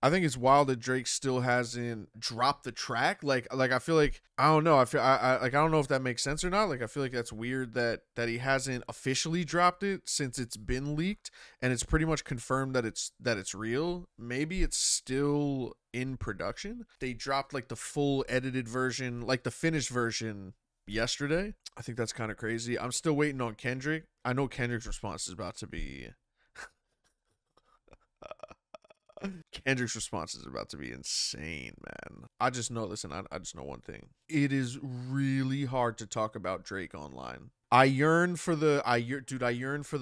I think it's wild that Drake still hasn't dropped the track. Like I feel like I don't know. I don't know if that makes sense or not. Like I feel like that's weird that he hasn't officially dropped it since it's been leaked and it's pretty much confirmed that it's real. Maybe it's still in production. They dropped like the full edited version, like the finished version yesterday. I think that's kind of crazy. I'm still waiting on Kendrick. I know Kendrick's response is about to be Kendrick's response is about to be insane, man. I just know, listen, I just know one thing. It is really hard to talk about Drake online. I yearn for the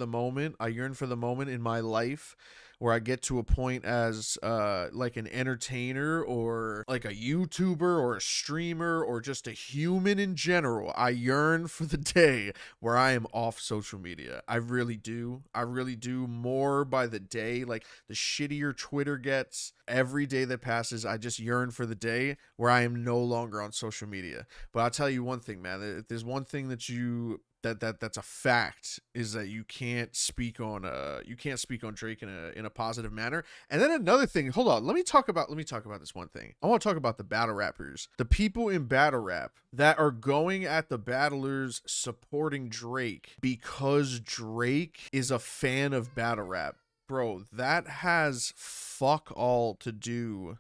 moment. I yearn for the moment in my life where I get to a point as like an entertainer or like a YouTuber or a streamer or just a human in general. I yearn for the day where I am off social media. I really do. I really do, more by the day. Like the shittier Twitter gets every day that passes, I just yearn for the day where I am no longer on social media. But I'll tell you one thing, man. If there's one thing that's a fact, is that you can't speak on Drake in a positive manner. And then another thing, hold on, let me talk about this one thing. I want to talk about the battle rappers, the people in battle rap that are going at the battlers supporting Drake because Drake is a fan of battle rap. Bro, that has fuck all to do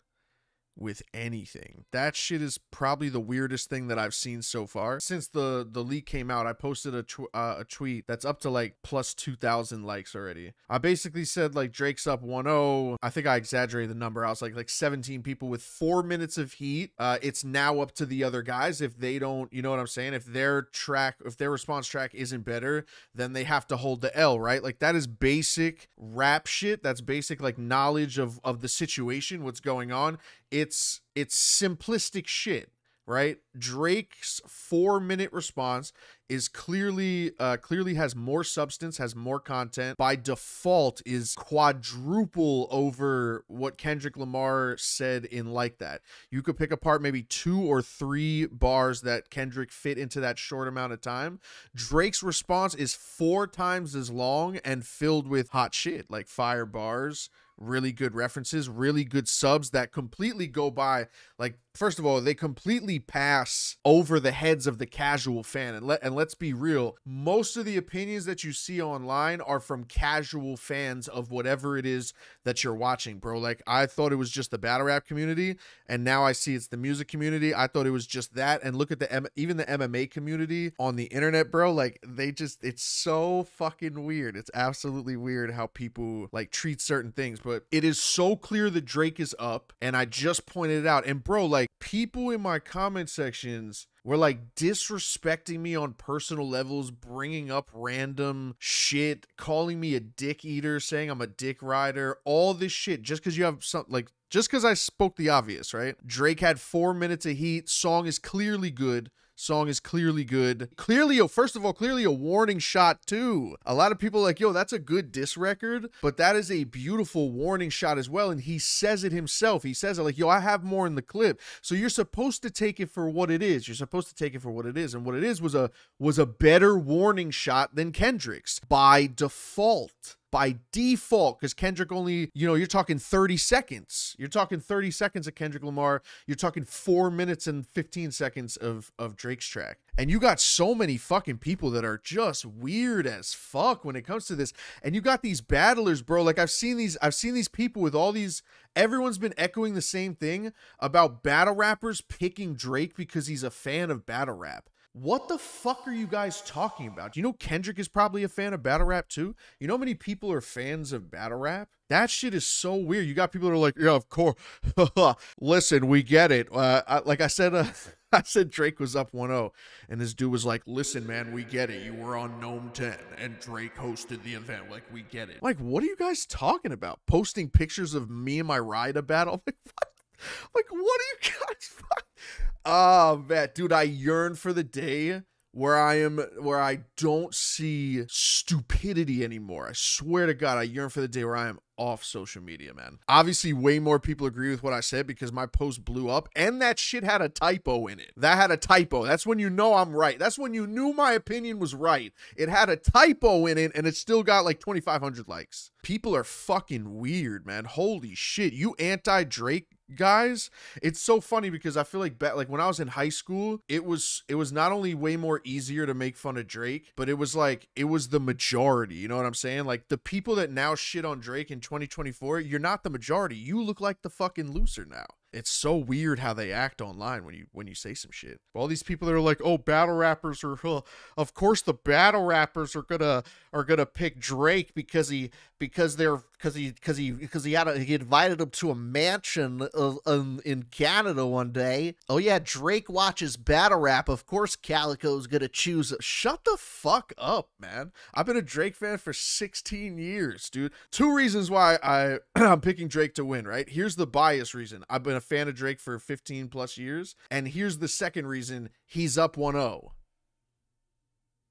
with anything. That shit is probably the weirdest thing that I've seen so far. Since the leak came out, I posted a tweet that's up to like plus 2,000 likes already. I basically said like Drake's up 1-0. I think I exaggerated the number. I was like 17 people with 4 minutes of heat. It's now up to the other guys. If they don't, you know what I'm saying? If their response track isn't better, then they have to hold the L, right? Like that is basic rap shit. That's basic like knowledge of the situation, what's going on. It's simplistic shit, right? Drake's 4-minute response is clearly has more substance, has more content. By default, is quadruple over what Kendrick Lamar said in Like That. You could pick apart maybe 2 or 3 bars that Kendrick fit into that short amount of time. Drake's response is 4 times as long and filled with hot shit, like fire bars, really good references, really good subs that completely go by. Like, first of all, they completely pass over the heads of the casual fan. And let's be real, most of the opinions that you see online are from casual fans of whatever it is that you're watching, bro. Like, I thought it was just the battle rap community, and now I see it's the music community. I thought it was just that. And look at even the MMA community on the internet, bro. Like, it's so fucking weird. It's absolutely weird how people like treat certain things. But it is so clear that Drake is up, and I just pointed it out. And bro, like, people in my comment sections were like disrespecting me on personal levels, bringing up random shit, calling me a dick eater, saying I'm a dick rider, all this shit just because you have something like, just because I spoke the obvious, right? Drake had 4 minutes of heat. Song is clearly good. Clearly, first of all, clearly a warning shot too. A lot of people are like, yo, that's a good diss record, but that is a beautiful warning shot as well. And he says it himself. He says it like, yo, I have more in the clip. So you're supposed to take it for what it is. And what it is was a better warning shot than Kendrick's by default. Because Kendrick only, you're talking 30 seconds. You're talking 30 seconds of Kendrick Lamar. You're talking 4 minutes and 15 seconds of Drake's track. And you got so many fucking people that are just weird as fuck when it comes to this. And you got these battlers, bro. Like I've seen these people with all these, everyone's been echoing the same thing about battle rappers picking Drake because he's a fan of battle rap. What the fuck are you guys talking about? You know Kendrick is probably a fan of battle rap too? You know how many people are fans of battle rap? That shit is so weird. You got people that are like, yeah, of course. Listen, we get it. I said Drake was up 1-0, and this dude was like, listen, man, we get it. You were on Gnome 10, and Drake hosted the event. Like, we get it. Like, what are you guys talking about? Posting pictures of me and my ride a battle? Like, what? Like, what are you guys? Oh, man, dude, I yearn for the day where I don't see stupidity anymore. I swear to God, I yearn for the day where I am off social media, man. Obviously, way more people agree with what I said because my post blew up and that shit had a typo in it. That had a typo. That's when you know I'm right. That's when you knew my opinion was right. It had a typo in it and it still got like 2,500 likes. People are fucking weird, man. Holy shit. You anti-Drake guys, it's so funny because I feel like when I was in high school, it was not only way more easier to make fun of Drake, but it was the majority. You know what I'm saying? Like the people that now shit on Drake in 2024, you're not the majority. You look like the fucking loser now. It's so weird how they act online when you say some shit. All these people that are like, oh, battle rappers are, of course the battle rappers are gonna pick Drake because he invited them to a mansion in Canada one day. Oh yeah, Drake watches battle rap. Of course Calico's gonna choose. Shut the fuck up, man. I've been a Drake fan for 16 years, dude. 2 reasons why I'm picking Drake to win, right? Here's the bias reason. I've been a fan of Drake for 15 plus years. And here's the second reason. He's up 1-0.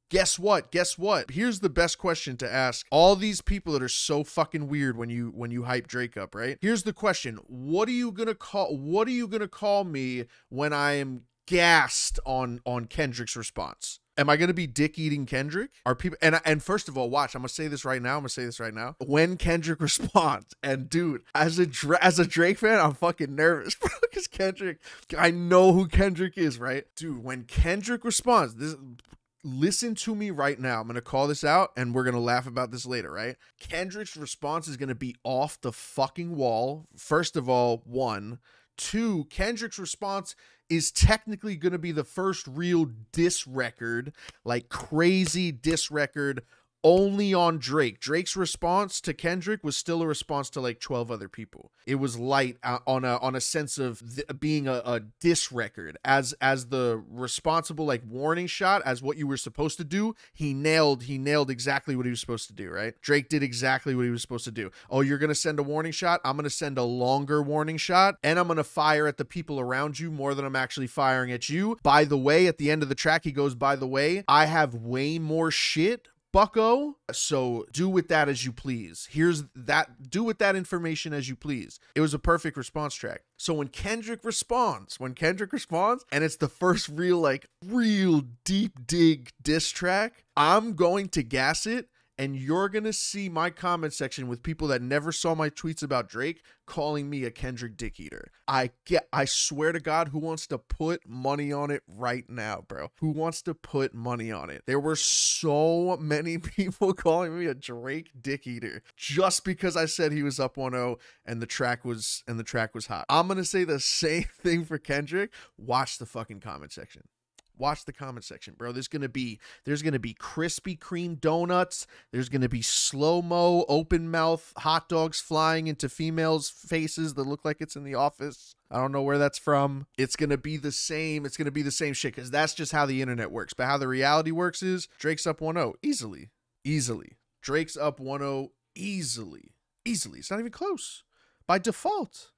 Guess what? Here's the best question to ask all these people that are so fucking weird when you hype Drake up, right? Here's the question. What are you gonna call me when I am gassed on Kendrick's response? Am I going to be dick eating Kendrick? Are people, and first of all, watch, I'm going to say this right now. When Kendrick responds, and dude, as a Drake fan, I'm fucking nervous, bro, because Kendrick, I know who Kendrick is, right? Dude, when Kendrick responds, listen to me right now. I'm going to call this out and we're going to laugh about this later, right? Kendrick's response is going to be off the fucking wall. First of all, 1. 2, Kendrick's response is technically going to be the first real diss record, like crazy diss record only on Drake. Drake's response to Kendrick was still a response to like 12 other people. It was light on a sense of being a diss record as the responsible like warning shot as what you were supposed to do. He nailed exactly what he was supposed to do, right? Drake did exactly what he was supposed to do. Oh, you're going to send a warning shot? I'm going to send a longer warning shot and I'm going to fire at the people around you more than I'm actually firing at you. By the way, at the end of the track, he goes, by the way, I have way more shit, bucko, so do with that as you please. Do with that information as you please. It was a perfect response track. So when Kendrick responds, and it's the first real deep dig diss track, I'm going to gas it. And you're going to see my comment section with people that never saw my tweets about Drake calling me a Kendrick dick eater. I swear to God, who wants to put money on it right now, bro? Who wants to put money on it? There were so many people calling me a Drake dick eater just because I said he was up 1-0 and the track was hot. I'm going to say the same thing for Kendrick. Watch the fucking comment section. Watch the comment section, bro. There's gonna be Krispy Kreme donuts. There's gonna be slow-mo, open mouth hot dogs flying into females' faces that look like it's in The Office. I don't know where that's from. It's gonna be the same. It's gonna be the same shit because that's just how the internet works. But how the reality works is Drake's up 1-0 easily. Drake's up 1-0 easily. It's not even close. By default.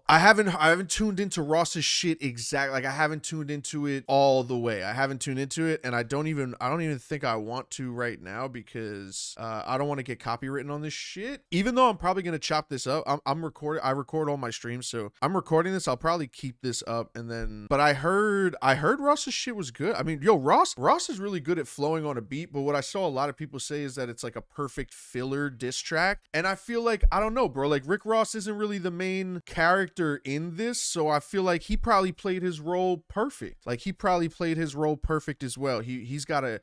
I haven't tuned into Ross's shit exactly. Like I haven't tuned into it all the way. I haven't tuned into it and I don't even think I want to right now because I don't want to get copywritten on this shit. Even though I'm probably going to chop this up. I'm recording. I record all my streams, so I'm recording this. I'll probably keep this up and then but I heard Ross's shit was good. I mean, yo, Ross is really good at flowing on a beat, but what I saw a lot of people say is that it's like a perfect filler diss track. And I feel like, I don't know, bro, like Rick Ross isn't really the main character in this, so I feel like he probably played his role perfect. Like he probably played his role perfect as well. He's got a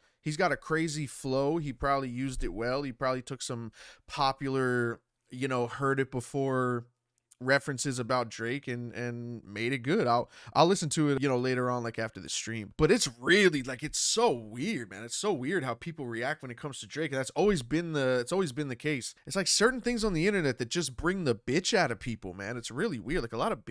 crazy flow. He probably used it well. He probably took some popular, heard it before references about Drake and made it good. I'll listen to it, later on, like after the stream. But it's really it's so weird, man. It's so weird how people react when it comes to Drake. That's always been the case. It's like certain things on the internet that just bring the bitch out of people, man. It's really weird. Like a lot of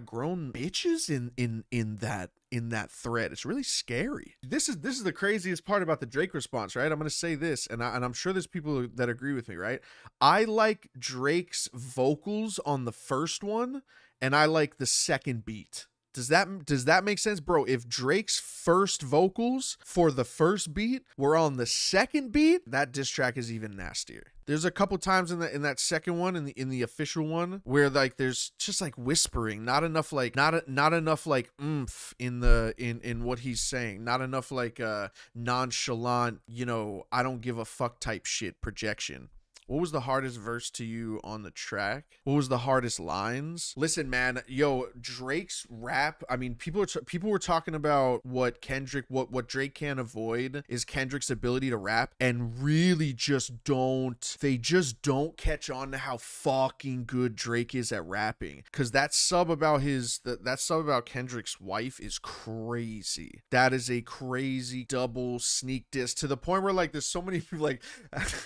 grown bitches in that thread. It's really scary. This is the craziest part about the Drake response, right? I'm going to say this, and I'm sure there's people that agree with me, right? I like Drake's vocals on the first one, and I like the second beat. Does that make sense, bro? If Drake's first vocals for the first beat were on the second beat, that diss track is even nastier. There's a couple times in that second one, in the official one, where like there's just like whispering, not enough like not enough like oomph in what he's saying, not enough like nonchalant, you know, I don't give a fuck type shit projection. What was the hardest verse to you on the track? What was the hardest lines? Listen, man, yo, Drake's rap. I mean, people were talking about what Drake can't avoid is Kendrick's ability to rap, and really they just don't catch on to how fucking good Drake is at rapping. Cause that sub about Kendrick's wife is crazy. That is a crazy double sneak diss to the point where like there's so many people like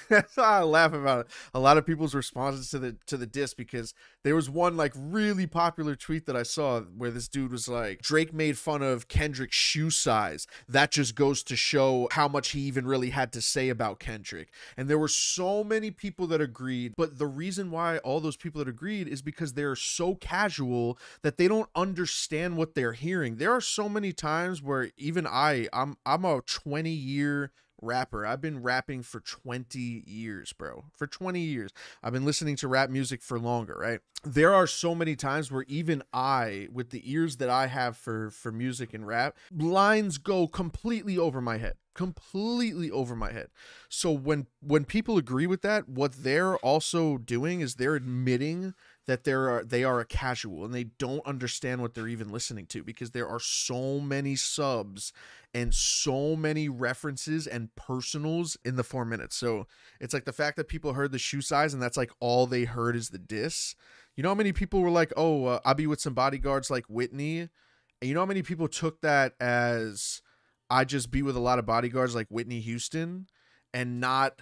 that's how I laugh about a lot of people's responses to the diss, because there was one like really popular tweet that I saw where this dude was like, Drake made fun of Kendrick's shoe size. That just goes to show how much he even really had to say about Kendrick. And there were so many people that agreed, but the reason why all those people that agreed is because they're so casual that they don't understand what they're hearing. There are so many times where even I'm a 20-year rapper. I've been rapping for 20 years, bro. For 20 years. I've been listening to rap music for longer, right? There are so many times where even I, with the ears that I have for music and rap, lines go completely over my head. Completely over my head. So when people agree with that, what they're also doing is they're admitting that they are a casual and they don't understand what they're even listening to, because there are so many subs and so many references and personals in the 4 minutes. So it's like the fact that people heard the shoe size and that's like all they heard is the diss. You know how many people were like, oh, I'll be with some bodyguards like Whitney. And you know how many people took that as I just be with a lot of bodyguards like Whitney Houston, and not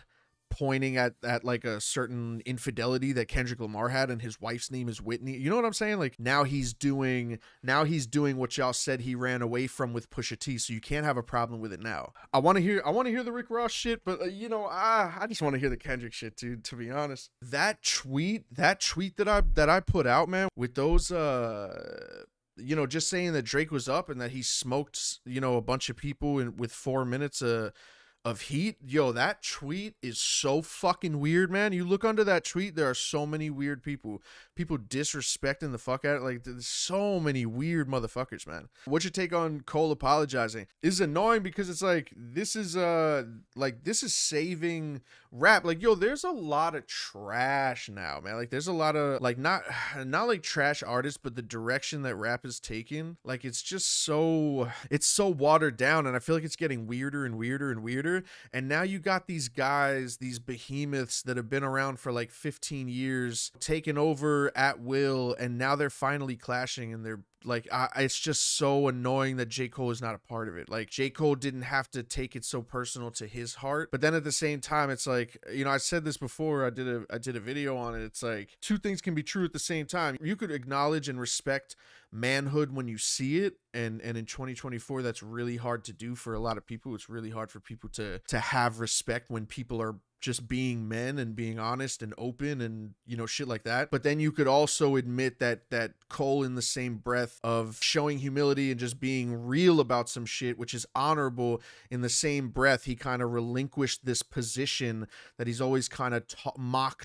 pointing at like a certain infidelity that Kendrick Lamar had and his wife's name is Whitney. You know what I'm saying? Like now he's doing what y'all said he ran away from with Pusha T, so you can't have a problem with it now. I want to hear the Rick Ross shit, but you know, I just want to hear the Kendrick shit, dude, to be honest. That tweet that I put out, man, with those you know, just saying that Drake was up and that he smoked, you know, a bunch of people with 4 minutes of heat. Yo, that tweet is so fucking weird, man. You look under that tweet, there are so many weird people disrespecting the fuck out of it. Like, there's so many weird motherfuckers, man. What's your take on Cole apologizing? It's annoying because it's like this is saving rap. Like, yo, there's a lot of trash now, man. Like, there's a lot of like not like trash artists, but the direction that rap is taking, like it's so watered down, and I feel like it's getting weirder and weirder and weirder. And now you got these guys, these behemoths that have been around for like 15 years, taking over at will, and now they're finally clashing, and they're like, it's just so annoying that J. Cole is not a part of it. Like, J. Cole didn't have to take it so personal to his heart. But then at the same time, it's like, you know, I said this before, I did a video on it. It's like, two things can be true at the same time. You could acknowledge and respect manhood when you see it, and in 2024 that's really hard to do for a lot of people. It's really hard for people to have respect when people are just being men and being honest and open and, you know, shit like that. But then you could also admit that Cole, in the same breath of showing humility and just being real about some shit, which is honorable, in the same breath he kind of relinquished this position that he's always kind of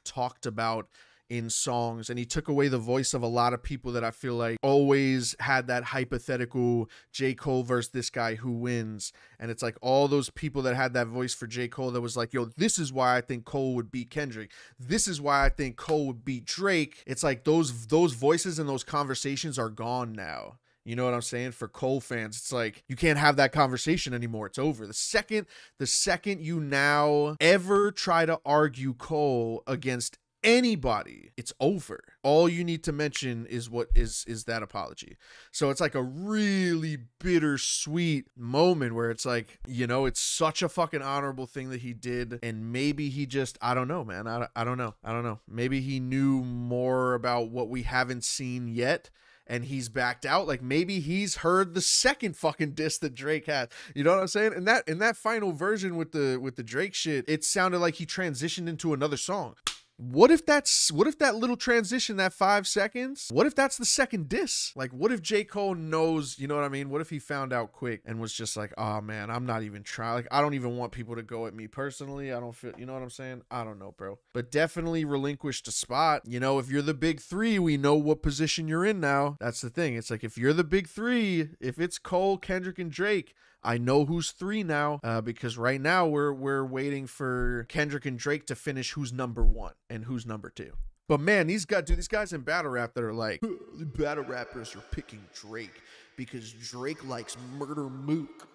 talked about in songs, and he took away the voice of a lot of people that I feel like always had that hypothetical J. Cole versus this guy, who wins. And it's like all those people that had that voice for J. Cole that was like, yo, this is why I think Cole would beat Kendrick, this is why I think Cole would beat Drake. It's like those voices and those conversations are gone now. You know what I'm saying? For Cole fans, it's like you can't have that conversation anymore. It's over. The second you now ever try to argue Cole against anybody, it's over. All you need to mention is what is that apology. So it's like a really bittersweet moment where it's like, you know, it's such a fucking honorable thing that he did, and maybe he just, I don't know, man. I don't know. Maybe he knew more about what we haven't seen yet, and he's backed out. Like, maybe he's heard the second fucking diss that Drake had. You know what I'm saying? In that final version with the Drake shit, it sounded like he transitioned into another song. What if that little transition, that 5 seconds, what if that's the second diss? Like, what if J. Cole knows, you know what I mean? What if he found out quick and was just like, oh man, I'm not even trying. Like, I don't even want people to go at me personally. I don't feel, you know what I'm saying? I don't know, bro. But definitely relinquish the spot. You know, if you're the big three, we know what position you're in now. That's the thing. It's like, if you're the big three, if it's Cole, Kendrick, and Drake, I know who's three now, because right now we're waiting for Kendrick and Drake to finish who's number one and who's number two. But man, these guys in battle rap that are like, the battle rappers are picking Drake because Drake likes Murder Mook.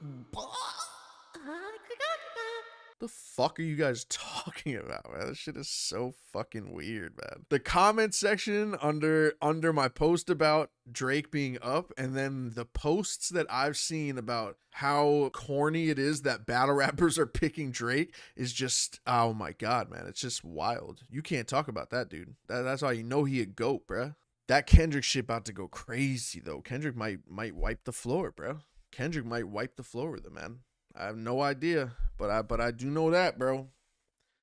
The fuck are you guys talking about, man? This shit is so fucking weird, man. The comment section under my post about Drake being up, and then the posts that I've seen about how corny it is that battle rappers are picking Drake is just, oh my god, man. It's just wild. You can't talk about that, dude. That's how you know he a goat, bruh. That Kendrick shit about to go crazy, though. Kendrick might wipe the floor, bro. Kendrick might wipe the floor with him, man. I have no idea, but I do know that, bro.